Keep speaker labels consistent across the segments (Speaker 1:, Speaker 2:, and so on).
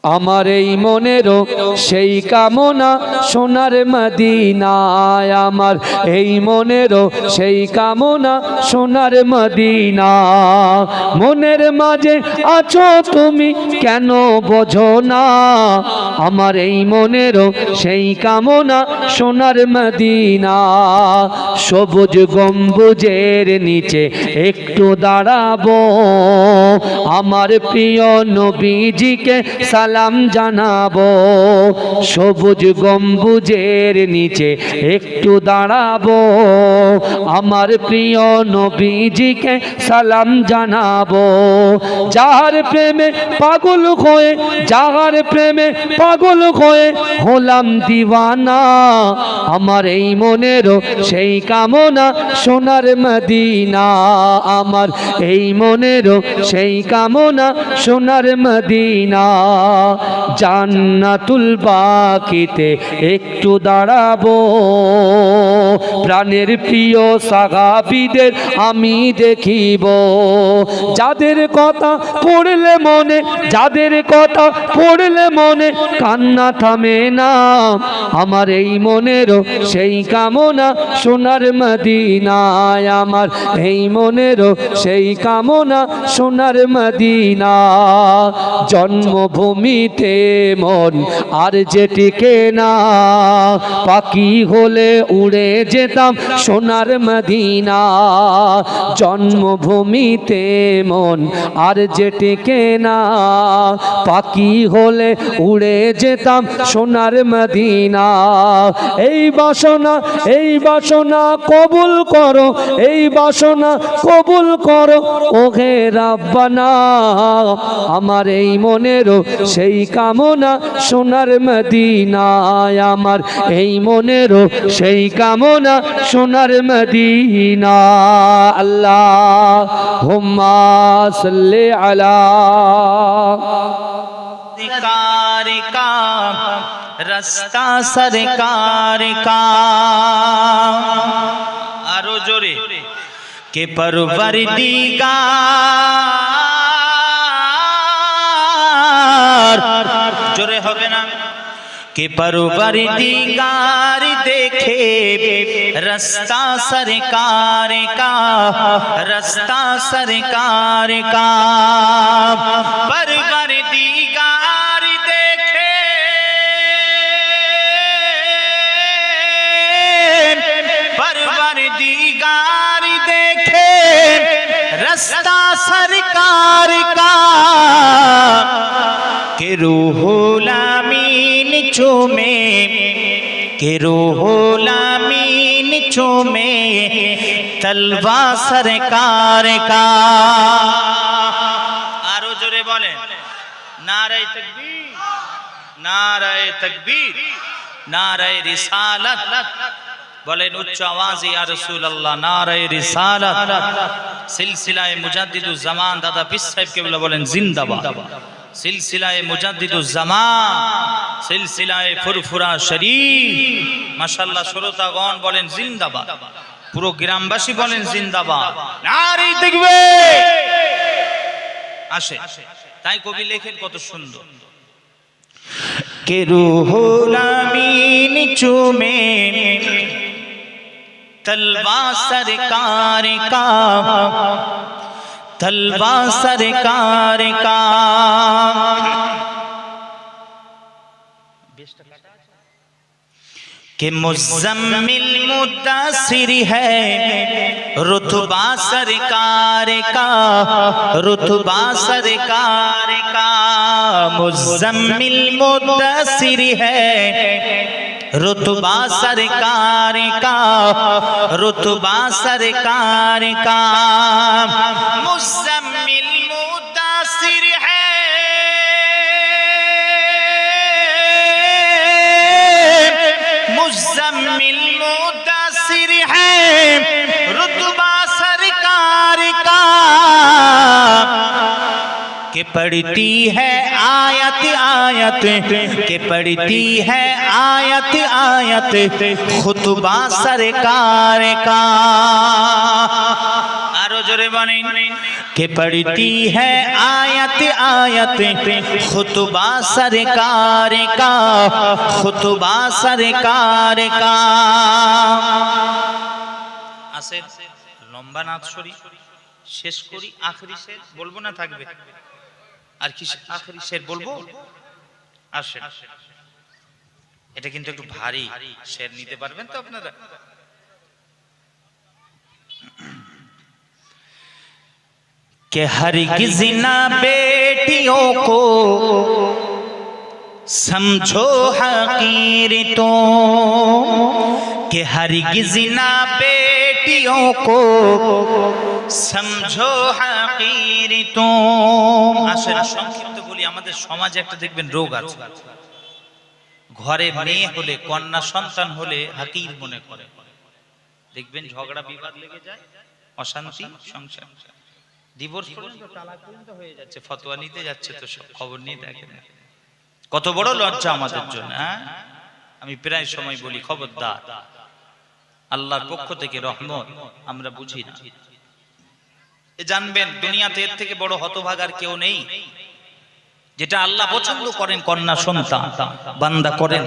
Speaker 1: আমার এই মনেরও সেই কামনা সোনার মদিনায়, আমার এই মনেরও সেই কামনা সোনার মদিনা। মনের মাঝে আছো তুমি কেন বোঝো না, আমার এই মনেরও সেই কামনা সোনার মদিনা। সবুজ গম্বুজের নিচে একটু দাঁড়াবো, আমার প্রিয় নবীজিকে সালাম জানাবো। সবুজ গম্বুজের নিচে একটু দাঁড়াবো, আমার প্রিয় নবীজিকে সালাম জানাবো। যাহার প্রেমে পাগল হয়ে, যাহার প্রেমে পাগল হয়ে হলাম দিওয়ানা, আমার এই মনেরও সেই কামনা সোনার মদিনা। আমার এই মনেরও সেই কামনা সোনার মদিনা। জান্নাতুল বাকিতে একটু দাঁড়াবো, প্রাণের প্রিয় সাহাবীদের আমি দেখিব। যাদের কথা পড়লে মনে, যাদের কথা পড়লে মনে কান্না থামে না, আমার এই মনেরও সেই কামনা সোনার মদিনায়। আমার এই মনেরও সেই কামনা সোনার মদিনা। জন্মভূমিতে মন আর যে টিকে না, পাখি হলে উড়ে যেতাম সোনার মদিনা। জন্মভূমিতে মন আর যে টিকে না, পাখি হলে উড়ে যেতাম সোনার মদিনা। এই বাসনা, এই বাসনা কবুল করো, এই বাসনা কবুল করো ওহে রাব্বানা। আমার এই মনেরও সেই কামনা সোনার মদিনায়, আমার এই মনেরও সেই কামনা সোনার মদিনা। আল্লাহুম্মা সাল্লি আলা
Speaker 2: सरकार का रास्ता सरकार का आरो जोरे के परवरदिगार जोरे होबे ना के परवरदिगार देखे रास्ता सरकार का, रास्ता सरकार का। परवरदिगार देखे परवरदिगार देखे रास्ता सरकार का, के रूहुल अमीन चूमे, के रूहुल अमीन चूमे तलवा सरकार का। आरो जोरे बोले नारे तकबीर, नारे तकबीर, नारे रिसालत। बोलें उच्च आवाज़ या रसूल अल्लाह, नारे रिसालत। सिलसिलाए मुजद्दिदुज़ ज़मान दादा पीर साहब के बोलें जिंदाबाद। सिलसिलाए मुजद्दिदुज़ ज़मान, सिलसिलाए फुरफुरा शरीफ, माशाअल्लाह श्रोतागण बोलें जिंदाबाद, पुरो ग्रामबासी बोलें जिंदाबाद, नारे तकबीर। आशे ताई कवि लेखेन कत सुंदर, के रूहुल अमीन चूमे तलवा सरकार का, तलवा सरकार का। कि मुज़म्मिल मुद्दसिर है रुतबा सरकार का, रुतबा सरकार का। मुज़म्मिल मुद्दसिर है रुतबा सरकार का, रुतबा सरकार का। मुज़म्मिल मुद्दसिर है मुज़म्मिल मुद्दसिर है रुतबा सरकार का, के पढ़ती है आयत आयत, के पढ़ती है आयत आयत खुतबा सरकार का। आरो जोरे बने के पढ़ती है आयत आयत खुतबा सरकार का, खुतबा सरकार का। আসে লম্বা নাথ শরী শেষ করি, আখরি শের বলবো না থাকবে আর কি, আখরি শের বলবো। আসেন, এটা কিন্তু একটু ভারী শের, নিতে পারবেন তো আপনারা? कि हरगिज़ ना बेटियों को समझो हकीर तो, कि हरगिज़ ना बेटियों को समझो हकीर तो। আসলে সংক্ষিপ্ত বলি, আমাদের সমাজে একটা দেখবেন রোগ আছে, ঘরে মেয়ে হলে, কন্যা সন্তান হলে হাকির মনে করে। দেখবেন ঝগড়া বিবাদ লেগে যায়, অশান্তি সংসার, ডিভোর্স পর্যন্ত, তালাক পর্যন্ত হয়ে যাচ্ছে, ফতোয়া নিতে যাচ্ছে তো সব খবর নিয়ে দেখেন। কত বড় লজ্জা আমাদের জন্য। আমি প্রায় সময় বলি, খবরদার, আল্লাহর পক্ষ থেকে রহমত আমরা বুঝি না। জানবেন দুনিয়াতে এর থেকে বড় হতভাগার কেউ নেই। যেটা আল্লাহ পছন্দ করেন কন্যা সন্তান বান্দা করেন।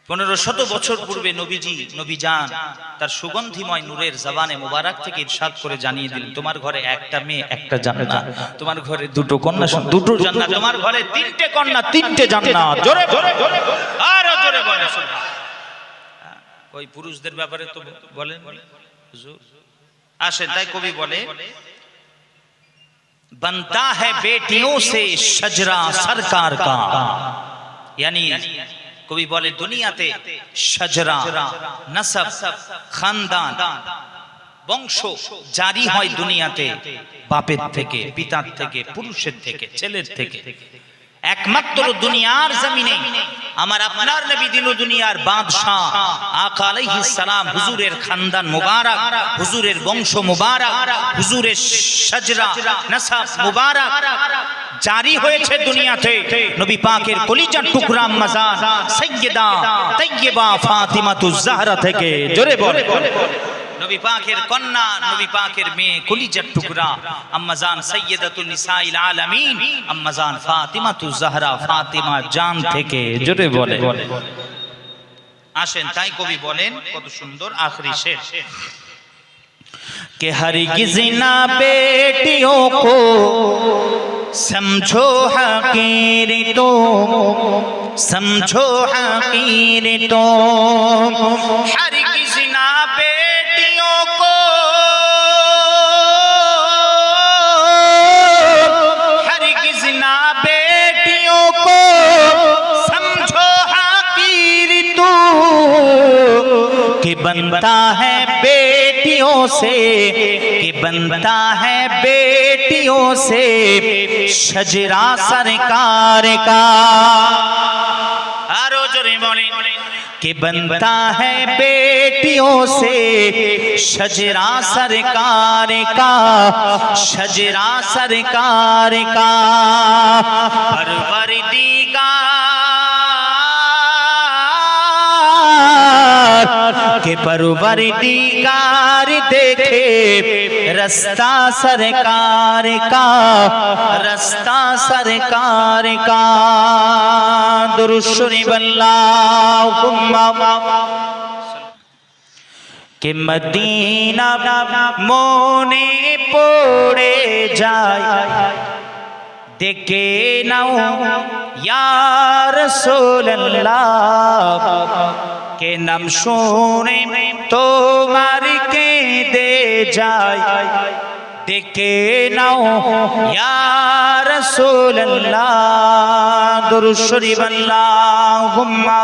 Speaker 2: 1500 বছর পূর্বে নবীজি, নবীজান তার সুগন্ধিময় নূরের জবানে মুবারক থেকে ইরশাদ করে জানিয়ে দিলেন, তোমার ঘরে একটা মেয়ে একটা জান্নাত, তোমার ঘরে দুটো কন্যা দুটো জান্নাত, তোমার ঘরে তিনটে কন্যা তিনটে জান্নাত। জোরে জোরে আরো জোরে বলেন সুবহান। ওই পুরুষদের ব্যাপারে তো বলেন হুজুর। আসেন, তাই কবি বলে, बनता है बेटियों से शजरा सरकार का, यानी কবি বলে দুনিয়াতে শজরা, নসব, খানদান, বংশ জারি হয় দুনিয়াতে বাপের থেকে, পিতার থেকে, পুরুষের থেকে, ছেলের থেকে। একমাত্র দুনিয়ার জমিনে আমার আপনার নবী দিন ও দুনিয়ার বাদশাহ আকা আলাইহিস সালাম, হুজুরের খানদান মুবারক, হুজুরের বংশ মুবারক, হুজুরের শজরা নসব মুবারক জারি হয়েছে দুনিয়াতে নবী পাকের কলিজার টুকরা আম্মা জান সাইয়্যিদা তাইয়্যিবা ফাতিমাতুজ জাহরা থেকে। জোরে বলে নবী পাকের কন্যা, নবী পাকের মেয়ে, কলিজার টুকরা আম্মা জান সাইয়্যিদাতুন নিসাইল আলামিন আম্মা জান ফাতিমাতুজ জাহরা, ফাতিমা জান থেকে। জোরে বলে। আসেন, তাই কবি বলেন কত সুন্দর আখরি শের, कि हरगिज़ ना बेटियों को समझो हकीर तो, समझो हकीर तो, हरगिज़ ना बेटियों को, हरगिज़ ना बेटियों को समझो हकीर तो, कि बनता है बेटियों से, कि बनता है बेटियों से शजरा सरकार का। आरो जोरे बोले, कि बनता है बेटियों से शजरा सरकार का, शजरा सरकार का। के परवरदिगार देखे रास्ता सरकार का, रास्ता सरकार का। दुरूद शरीफ अल्लाहुम्मा के मदीना मोने पड़े जाए देखे नाओ या रसूल अल्लाह, के नाम শুনে তোমার কে দে যায় দেখে নাও ইয়া রাসূলুল্লাহ। দুরূদ শরীফ আল্লাহুম্মা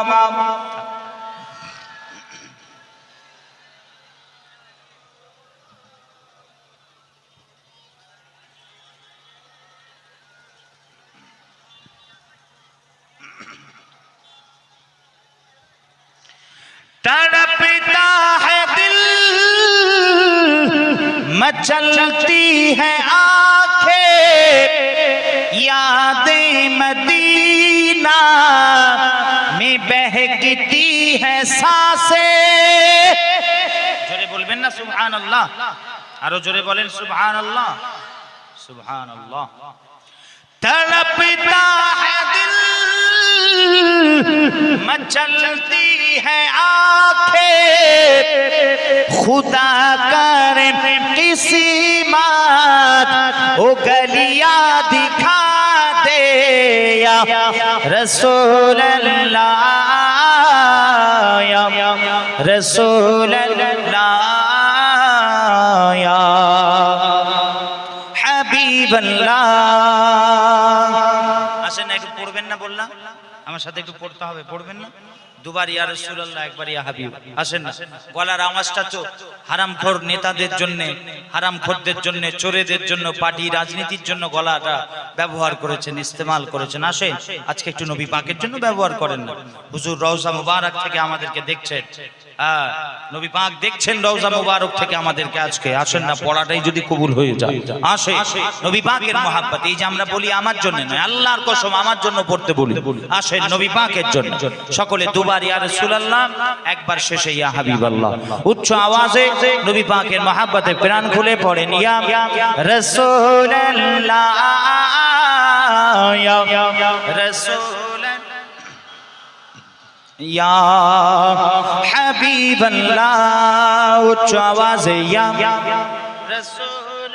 Speaker 2: तड़पता है दिल, मचलती है आंखें, यादें मदीना में बहकती है सांसें। জোরে বলবেন না সুবহানাল্লাহ, আরো জোরে বলেন সুবহানাল্লাহ, সুবহানাল্লাহ। तड़पता है दिल, मचलती है आंखें, खुदा करे किसी बात ओ गलियां दिखा दे या रसूल अल्लाह, या रसूल अल्लाह, या হাবিব আল্লাহ। আসেন না একটু পড়বেন না, বললাম আমার সাথে একটু পড়তে হবে, পড়বেন না? দুবার ইয়া রাসূলুল্লাহ, একবার ইয়া হাবিব। আসেন না, গলার আওয়াজটা তো হারামখোর নেতাদের জন্য, হারামখোরদের জন্য, চোরেদের জন্য, পার্টি রাজনীতির জন্য গলাটা ব্যবহার করেছেন, ইস্তেমাল করেছেন। আসেন আজকে একটু নবী পাকের জন্য ব্যবহার করেন না। হুজুর রওজা মুবারক থেকে আমাদেরকে দেখছেন, নবী পাক দেখছেন রওজা মুবারক থেকে আমাদেরকে আজকে। আসেন না, পড়াটাই যদি কবুল হয়ে যায়, আসে নবী পাকের মহব্বত। এই যে আমরা বলি আমার জন্য নয়, আল্লাহর কসম আমার জন্য পড়তে বলি। আসেন নবী পাকের জন্য সকলে দুবার ইয়া রাসূলুল্লাহ, একবার শেষে ইয়া হাবিবাল্লাহ। উচ্চ আওয়াজে নবী পাকের মহব্বতে প্রাণ খুলে পড়েন ইয়া রাসূলুল্লাহ, ইয়া রাসূল, ইয়া হাবিবাল্লাহ। উচ্চ আওয়াজে ইয়া রাসূল,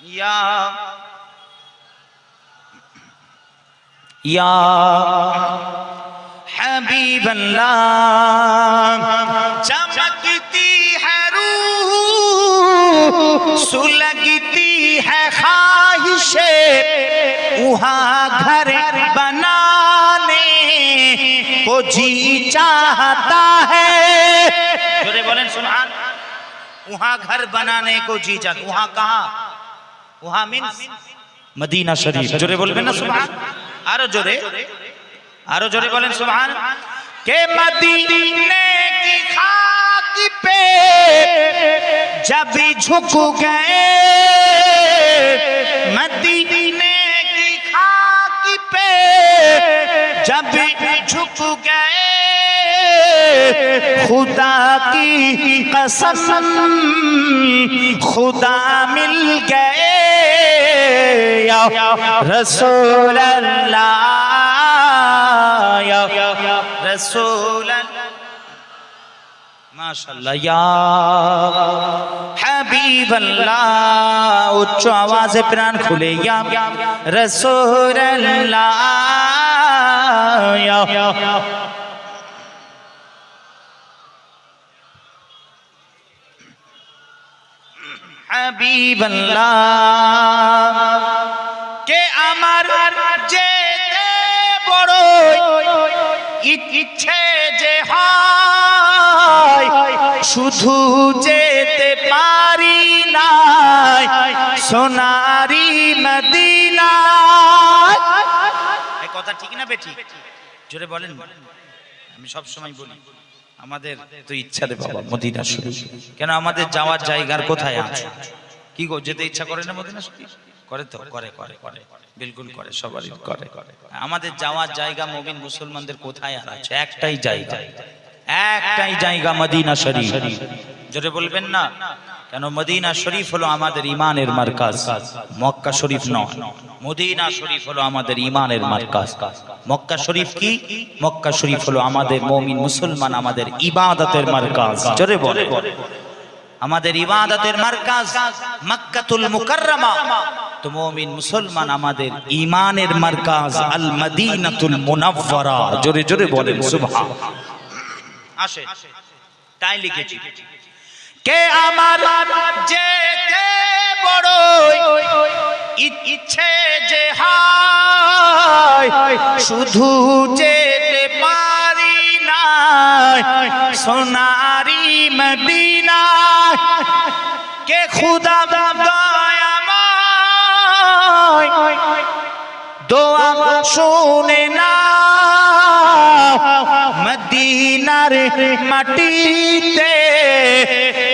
Speaker 2: ইয়া या हबीब अल्लाह। चमकती है रूह, सुलगती है ख्वाहिशे, वहाँ घर बनाने को जी चाहता है। जोरे बोलें सुभान। वहाँ घर बनाने को जी चाहता, वहाँ कहाँ? वहाँ मीन्स मदीना शरीफ। जोरे बोलबेन ना सुभान, आरो जोरे, आरो जोरे बोलें सुभान। के मदीने की खाक पे जब झुक गए, मदीने की खाक पे जब झुक गए, खुदा की कसम खुदा मिल गए, या रसूल अल्लाह, या रसूल माशाअल्लाह, या हबीब अल्लाह। उच्च आवाज़े प्राण खुले या रसूल अल्लाह, या হাবিব আল্লাহ। কে আমার যেতে বড় ইচ্ছে যে হয়, শুধু যেতে পারি না সোনারি মদিনা। এই কথা ঠিক না বেঠিক? জোরে বলেন। আমি সব সময় বলি আমাদের তো ইচ্ছা রে বাবা মদিনা শরীফ, কেন আমাদের যাওয়ার জায়গার কোথায় আছে? কি গো, যেতে ইচ্ছা করে না মদিনা শরীফ? করে তো, করে করে করে বিলকুল করে, সবারই করে। আমাদের যাওয়ার জায়গা মুমিন মুসলমানদের কোথায় আর আছে? একটাই জায়গা, একটাই জায়গা মদিনা শরীফ। জোরে বলবেন না কেন? মদিনা শরীফ হলো আমাদের ইমানের মারকাজ, মক্কা শরীফ নয়। মদিনা শরীফ হলো আমাদের ইমানের মারকাজ। মক্কা শরীফ কি? মক্কা শরীফ হলো আমাদের মুমিন মুসলমান আমাদের ইবাদতের মারকাজ। জোরে বলে, আমাদের ইবাদতের মারকাজ মক্কাতুল মুকাররমা। তো মুমিন মুসলমান আমাদের ইমানের মারকাজ আল মদিনাতুল মুনাওয়ারা। জোরে জোরে বলেন সুবহান। আসে তাই লিখেছি, কে আমার যেতে বড় ইচ্ছে যে হয়, শুধু যেতে পারি না সোনারি মদিনা। কে খুদা দয়াময় দোয়া শুনে না, মদিনার মাটিতে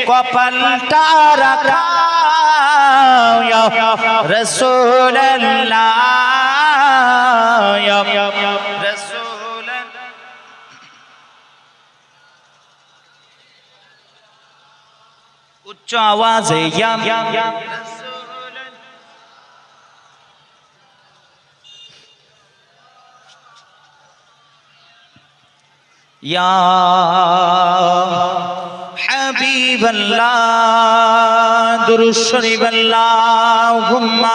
Speaker 2: কপালটা রাখা, ইয়া রাসূলুল্লাহ, ইয়া রাসূল। जो आवाज है या या हबीब अल्लाह दुरूद शरीफ अल्लाहुम्मा